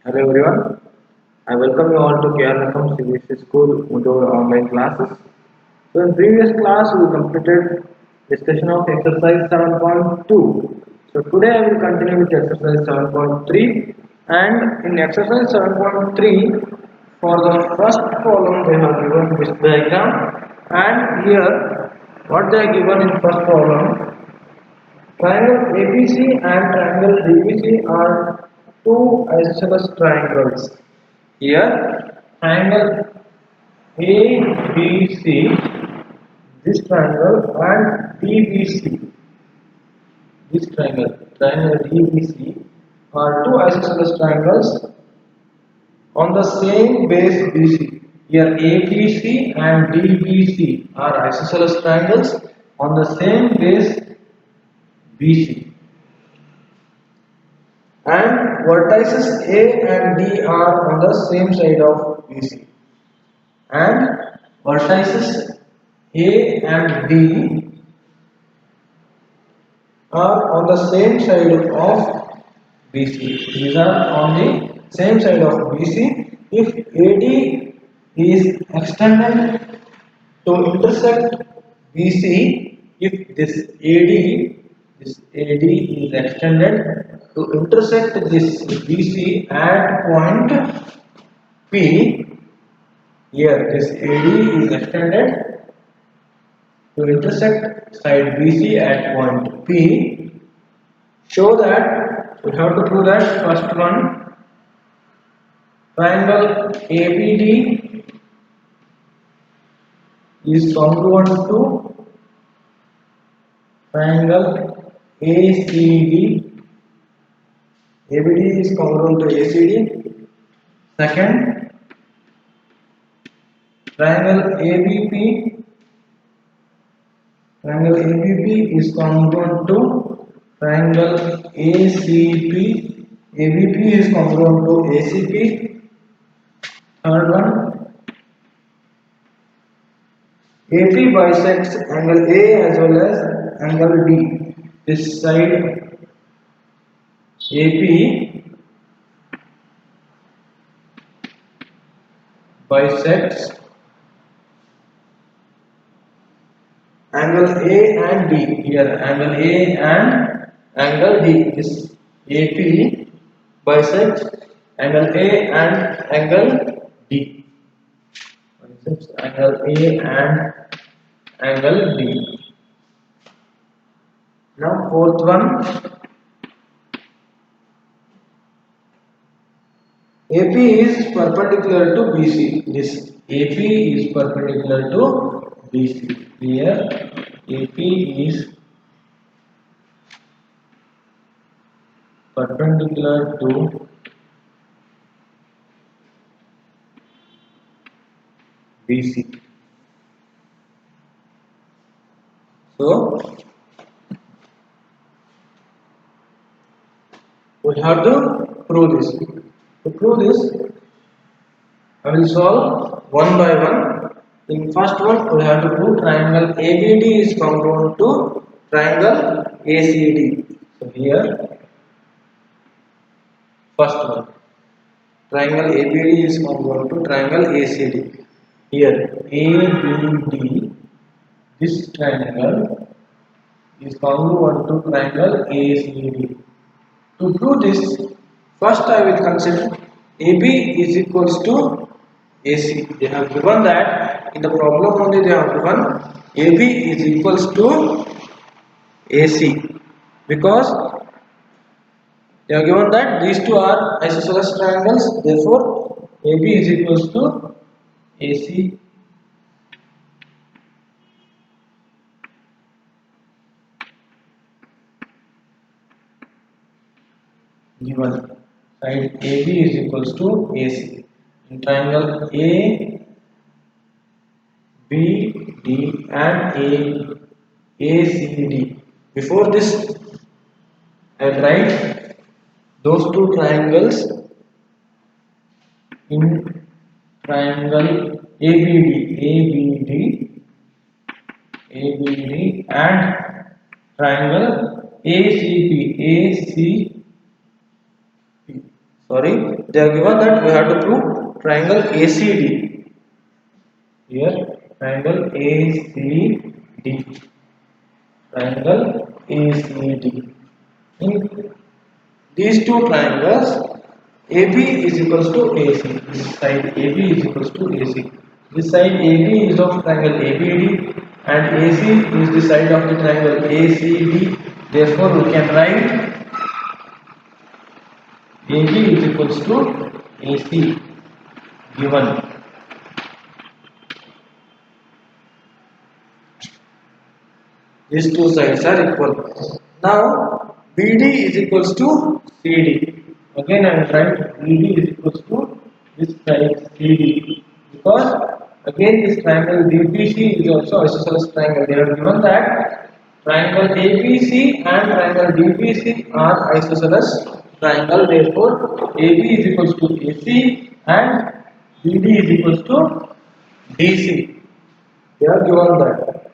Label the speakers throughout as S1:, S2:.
S1: Hello everyone, I welcome you all to KR CBSE School Moodle online classes. So in previous class we completed discussion of exercise 7.2. So today I will continue with exercise 7.3, and in exercise 7.3 for the first column they have given this diagram, and here what they are given in first column. Triangle ABC and triangle DBC are two isosceles triangles. Here, triangle ABC, this triangle, and DBC, this triangle DBC, are two isosceles triangles on the same base BC. Here, ABC and DBC are isosceles triangles on the same base BC. And vertices A and D are on the same side of BC, and vertices A and D are on the same side of BC. These are on the same side of BC. If AD is extended to intersect BC, if this AD is extended to intersect this BC at point P, here this AD is extended to intersect side BC at point P, show that we have to prove that first one, triangle ABD is congruent to triangle ACD. ABD is congruent to ACD. Second, triangle ABP is congruent to triangle ACP. ABP is congruent to ACP. Third one, AP bisects angle A as well as angle D. This side AP bisects angle A and D. Here angle A and angle D. This AP bisects angle A and angle D. Bisects angle A and angle D. Now fourth one, AP is perpendicular to BC. This AP is perpendicular to BC. Here AP is perpendicular to BC. So we have to prove this. To prove this, I will solve one by one. In first one, we have to prove triangle ABD is congruent to triangle ACD. So here, first one, triangle ABD is congruent to triangle ACD. Here, ABD, this triangle is congruent to triangle ACD. To prove this, first I will consider AB is equals to AC. They have given that in the problem only they have given AB is equals to AC, because they have given that these two are isosceles triangles, therefore AB is equals to AC. Given side AB is equals to AC. In triangle A, B, D and ACD. Before this, I will write those two triangles in triangle ABD and triangle ACP. Sorry, they are given that we have to prove triangle ACD. Here, triangle ACD. Triangle ACD. In these two triangles, AB is equals to AC. This side AB is equals to AC. This side AB is of triangle ABD and AC is the side of the triangle ACD. Therefore, we can write AB is equals to AC given. These two sides are equal. Now BD is equals to CD. Again I will write BD is equals to this side CD because again this triangle DBC is also isosceles triangle. They have given that triangle ABC and triangle DBC are isosceles triangle. Therefore AB is equals to AC and BD is equals to DC. They are given that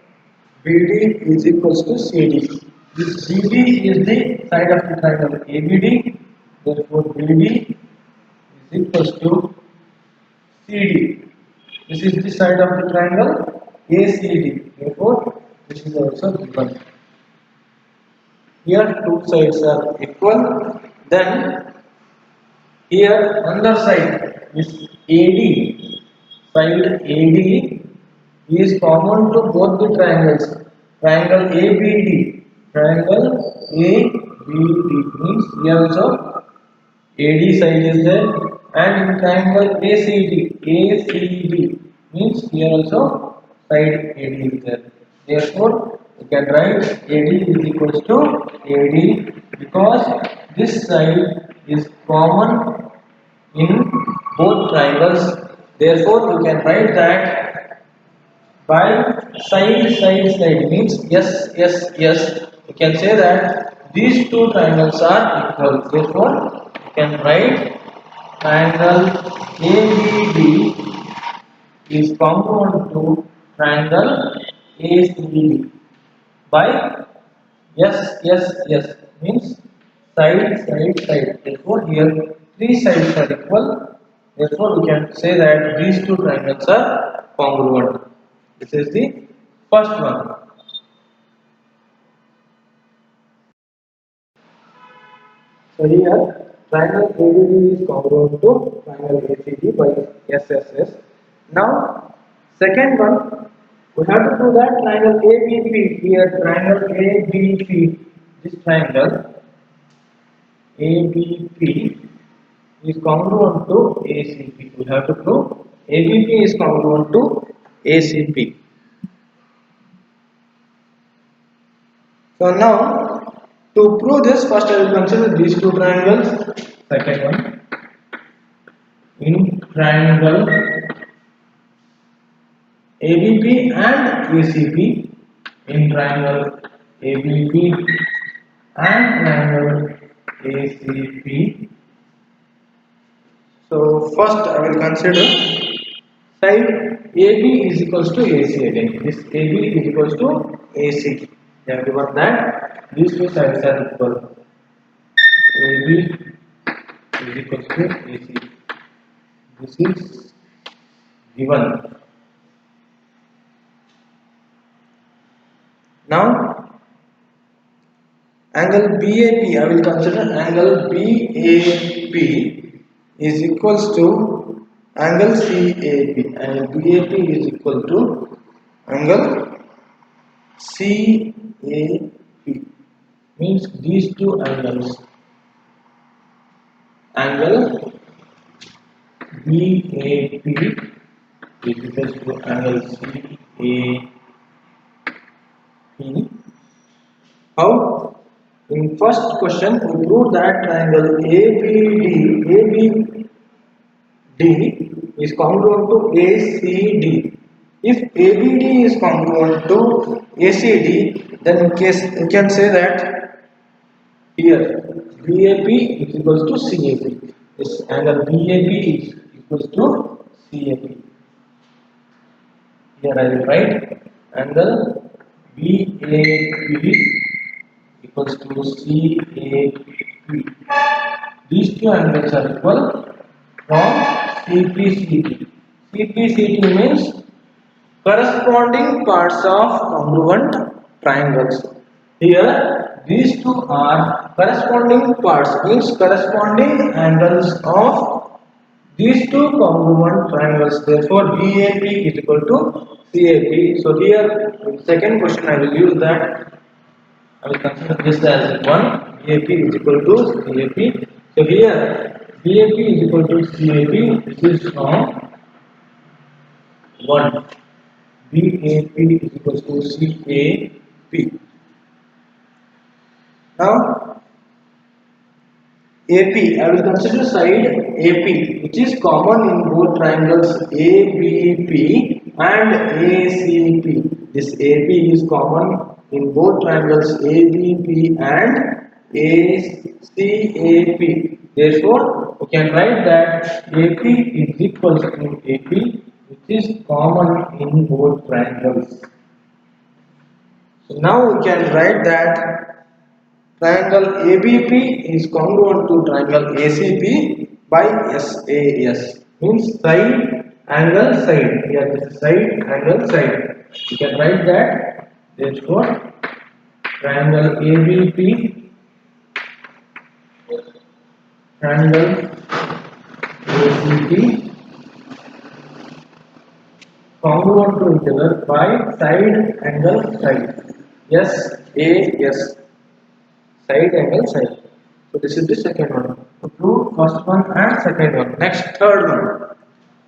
S1: BD is equals to CD. This BD is the side of the triangle ABD. Therefore, BD is equals to CD. This is the side of the triangle ACD. Therefore, this is also given. Here, two sides are equal. Then, here another side is AD. Side AD is common to both the triangles. Triangle ABD. Triangle ABD means here also AD side is there, and in triangle ACD means here also side AD is there. Therefore, you can write AD is equals to AD because this side is common in both triangles. Therefore, you can write that by side means yes. You can say that these two triangles are equal. Therefore, you can write triangle ABD is congruent to triangle ACD by yes means side. Therefore, here three sides are equal. Therefore, we can say that these two triangles are congruent. This is the first one. So here triangle ABD is congruent to triangle ACD by SSS. Now second one, we have to do that triangle ABP. Here triangle ABP, this triangle ABP is congruent to ACP. We have to prove ABP is congruent to ACP. So now, to prove this, first I will consider these two triangles. Second one, in triangle ABP and ACP, in triangle ABP and triangle ACP. So first I will consider side AB is equals to AC again. This AB is equals to AC. They have given that these two sides are equal. AB is equals to AC. This is given. Now, angle BAP, I will consider angle BAP is equals to angle CAP. Angle BAP is equal to angle CAP. Means these two angles. Angle BAP is equals to angle CAP. How? In first question, we proved that triangle ABD is congruent to ACD. If ABD is congruent to ACD, then you can say that here BAP is equals to CAP. This angle BAP is equals to CAP. Here I will write angle BAP equals to CAP. These two angles are equal from CPCT. CPCT means corresponding parts of congruent triangles. Here, these two are corresponding parts, means corresponding angles of these two congruent triangles. Therefore, BAP is equal to CAP. So here, in second question, I will use that. I will consider this as 1. BAP is equal to CAP. So here, BAP is equal to CAP. This is from 1. BAP is equal to CAP. Now, AP, I will consider side AP, which is common in both triangles ABP and ACP. This AP is common in both triangles ABP and ACAP. Therefore, we can write that AP is equal to AP, which is common in both triangles. So now we can write that triangle ABP is congruent to triangle ACP by SAS, means side angle side. Here this is side angle side. You can write that. Therefore, triangle ABP, triangle ACP congruent to each other by side angle side. SAS. Side angle side. So this is the second one. So prove first one and second one. Next, third one.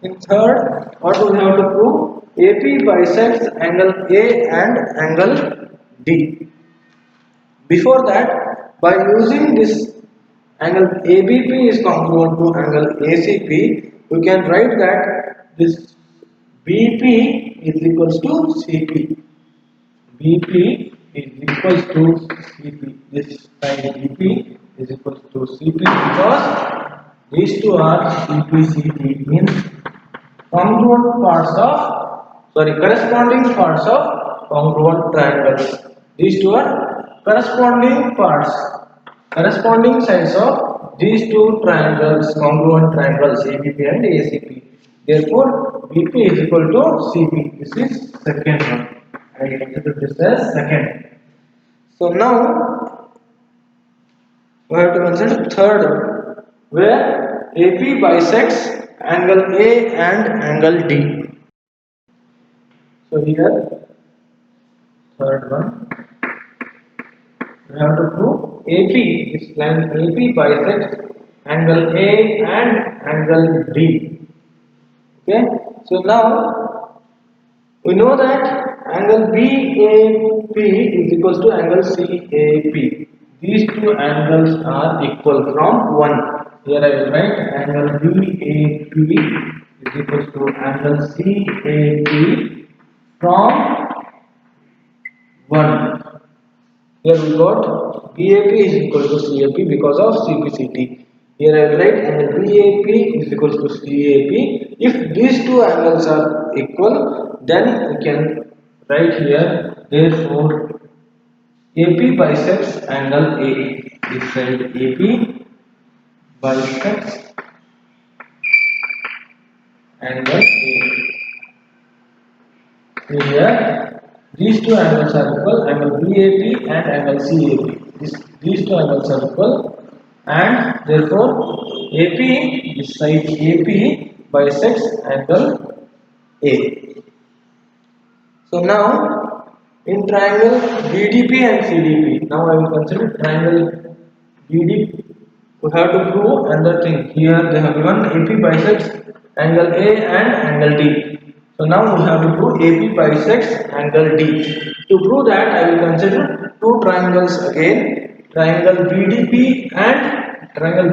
S1: In third, what we have to prove? AP bisects angle A and angle D. Before that, by using this angle ABP is congruent to angle ACP, we can write that this BP is equals to CP. BP is equals to CP. This side BP is equals to CP because these two are CP means corresponding parts of congruent triangles. These two are corresponding sides of these two triangles, congruent triangles ABP and ACP. Therefore, BP is equal to CP. This is second one. I consider this as second. So now we have to consider third one, where AP bisects angle A and angle D. So here, third one, we have to prove AP is line AP bisects angle A and angle D. Okay. So now we know that angle BAP is equals to angle CAP. These two angles are equal from 1. Here I will write angle BAP is equals to angle CAP from 1. Here we got BAP is equal to CAP because of CPCT. Here I will write angle BAP is equal to CAP. If these two angles are equal, then we can write here. Therefore, AP bisects angle A. This side AP bisects angle A. Here, these two angles are equal, angle BAP and angle CAP. These two angles are equal, and therefore AP, this side AP bisects angle A. So now in triangle BDP and CDP, now I will consider triangle BDP. We have to prove another thing. Here they have given AP bisects angle A and angle D. So now we have to prove AP bisects angle D. To prove that, I will consider two triangles again, triangle BDP and triangle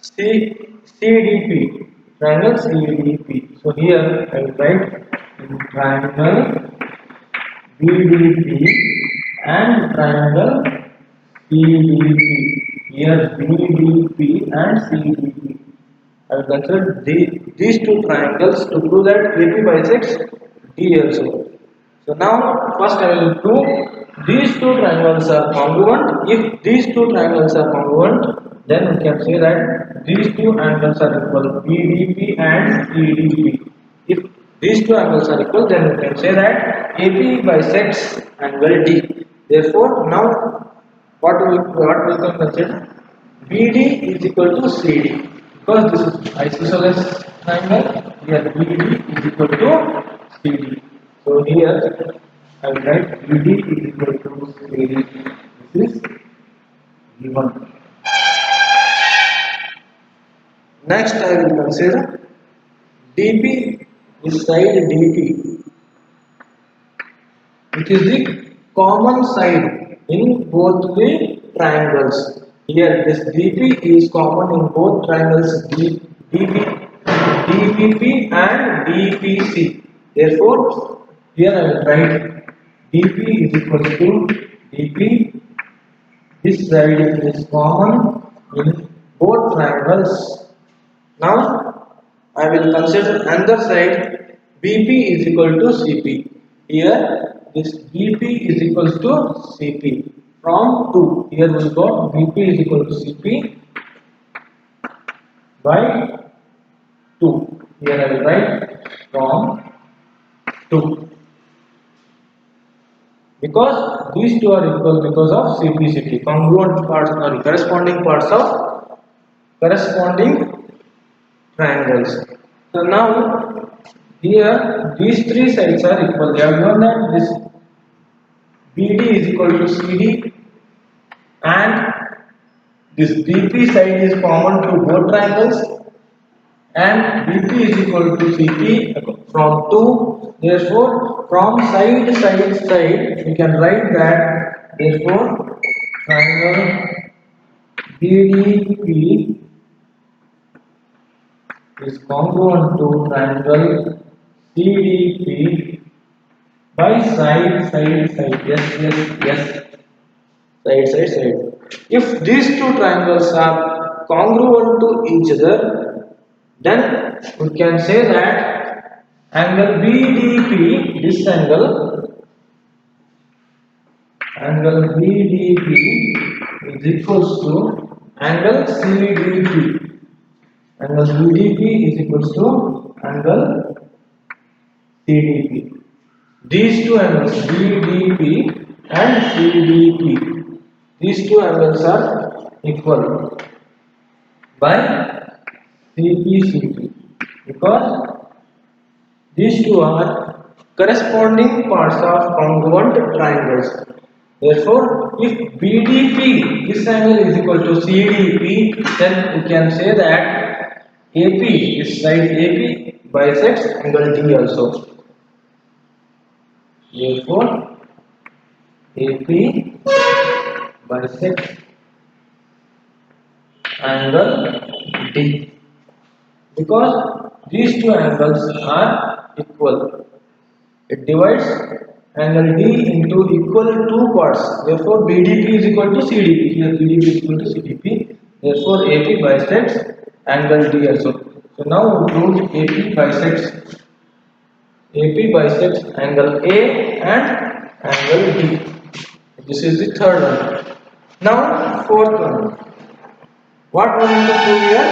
S1: CDP. Triangle CDP. So here I will write in triangle BDP and triangle CDP. Here BDP and CDP. I will consider these two triangles to prove that AP bisects D also. So now first I will prove these two triangles are congruent. If these two triangles are congruent, then we can say that these two angles are equal, BDP and EDP. If these two angles are equal, then we can say that AP bisects angle D. Therefore, now what we can consider? BD is equal to CD, because this is isosceles triangle. Here BD is equal to CD. So here I will write BD is equal to CD. This is given. Next I will consider DP is side DP, which is the common side in both the triangles. Here this DP is common in both triangles DPP and DPC. Therefore, here I will write DP is equal to DP. This side is common in both triangles. Now I will consider another side. BP is equal to CP. Here this BP is equal to CP from 2. Here we got BP is equal to CP by 2. Here I will write from 2. Because these two are equal because of CP congruent parts or corresponding parts of corresponding triangles. So now here these three sides are equal. They have given that this BD is equal to CD and this BP side is common to both triangles and BP is equal to CP from 2. Therefore, from side we can write that therefore triangle BDP is congruent to triangle CDP by side. Yes. Side. If these two triangles are congruent to each other, then we can say that angle BDP, this angle BDP is equals to angle CDP. Angle BDP is equals to angle CDP. These two angles BDP and CDP, these two angles are equal by CP because these two are corresponding parts of congruent triangles. Therefore, if BDP, this angle is equal to CDP, then we can say that AP, this side AP bisects angle D also. Therefore, AP bisects angle D because these two angles are equal. It divides angle D into equal two parts. Therefore, BDP is equal to CDP. Here BDP is equal to CDP. Therefore, AP bisects angle D also. So now we prove AP bisects angle A and angle D. This is the third one. Now, fourth one. What we need to prove here?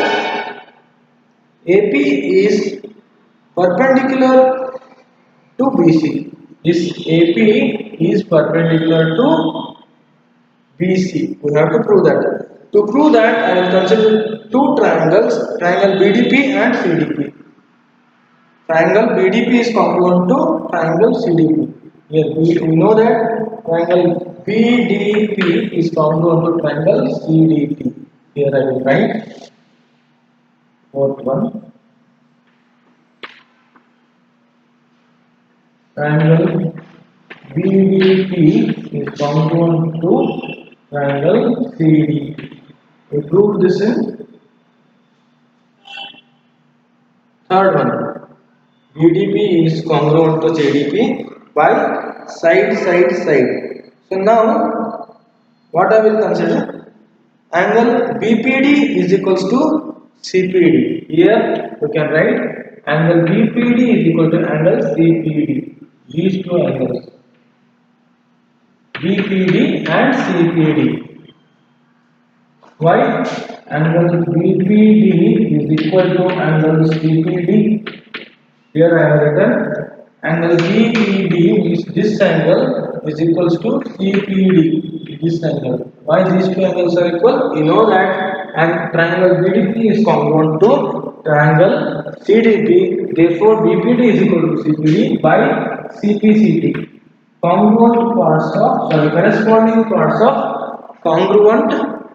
S1: AP is perpendicular to BC. This AP is perpendicular to BC. We have to prove that. To prove that, I will consider two triangles, triangle BDP and CDP. Triangle BDP is congruent to triangle CDP. Here we know that triangle BDP is congruent to triangle CDP. Here I will write fourth one. Triangle BDP is congruent to triangle CDP. We prove this in third one. BDP is congruent to CDP by side. So now what I will consider? Angle BPD is equals to CPD. Here we can write angle BPD is equal to angle CPD. These two angles. BPD and CPD. Why? Angle BPD is equal to angle CPD. Here I have written angle BPD means this angle is equals to CPD. This angle. Why these two angles are equal? You know that and triangle BDP is congruent to triangle CDP. Therefore, BPD is equal to CPD by CPCT. Congruent parts of corresponding parts of congruent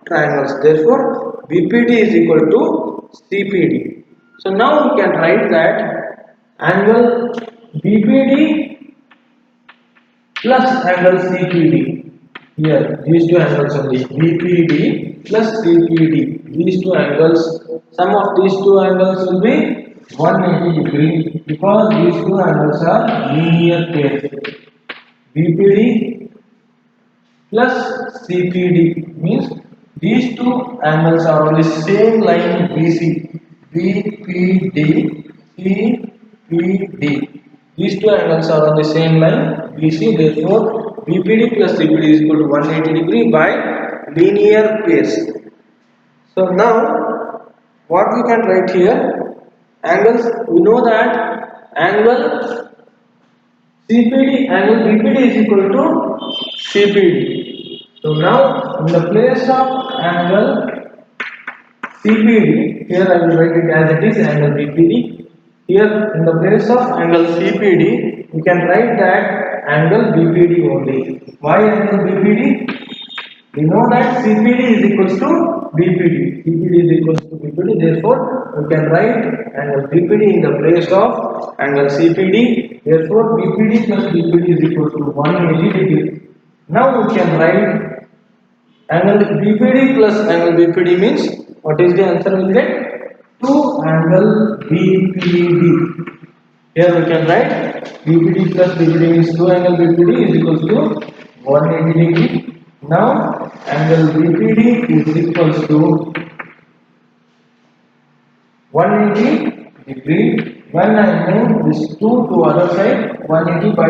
S1: triangles. Therefore, BPD is equal to CPD. So now we can write that angle BPD plus angle CPD. Here, these two angles only BPD plus CPD. These two angles, sum of these two angles will be 180 degree because these two angles are linear pairs. BPD plus CPD means these two angles are on the same line BC. BPD, CPD. These two angles are on the same line BC. Therefore, BPD plus CPD is equal to 180 degree by linear pairs. So now, what we can write here? Angles. We know that angle CPD angle BPD is equal to CPD. So now in the place of angle CPD, here I will write it as it is angle BPD. Here in the place of angle CPD, we can write that angle BPD only. Why angle BPD? We know that CPD is equals to BPD. CPD is equals to BPD. Therefore, we can write angle BPD in the place of angle CPD. Therefore, BPD plus BPD is equal to 180 degree. Now we can write angle BPD plus angle BPD means what is the answer we will get? 2 angle BPD. Here we can write BPD plus BPD means 2 angle BPD is equals to 180 degree. Now angle BPD is equals to 180 degree. When I move this 2 to other side, 180 by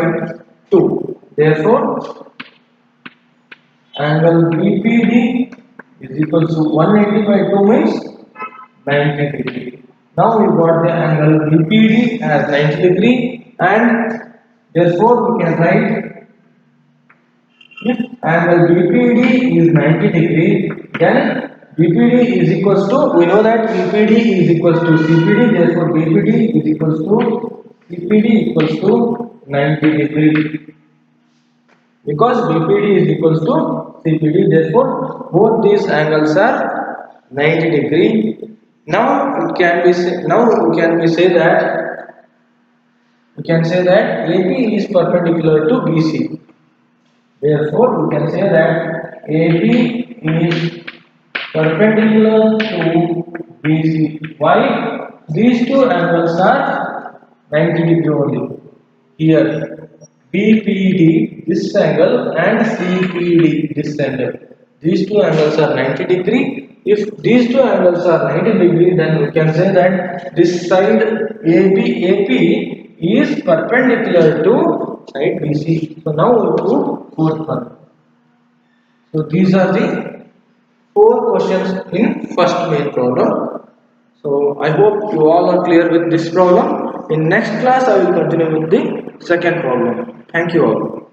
S1: 2. Therefore, angle BPD is equals to 180 by 2 means 90 degree. Now we got the angle BPD as 90 degree and therefore we can write if angle BPD is 90 degree, then BPD is equals to, we know that BPD is equals to CPD, therefore BPD is equals to CPD equals to 90 degree. Because BPD is equals to CPD, therefore both these angles are 90 degree. Now it can be say that AP is perpendicular to BC. Therefore, we can say that AB is perpendicular to BC. Why? These two angles are 90 degree only. Here, BPD, this angle, and CPD, this angle. These two angles are 90 degree. If these two angles are 90 degree, then we can say that this side AP is perpendicular to side BC. So now we do fourth one. So these are the 4 questions in first main problem. So I hope you all are clear with this problem. In next class I will continue with the second problem. Thank you all.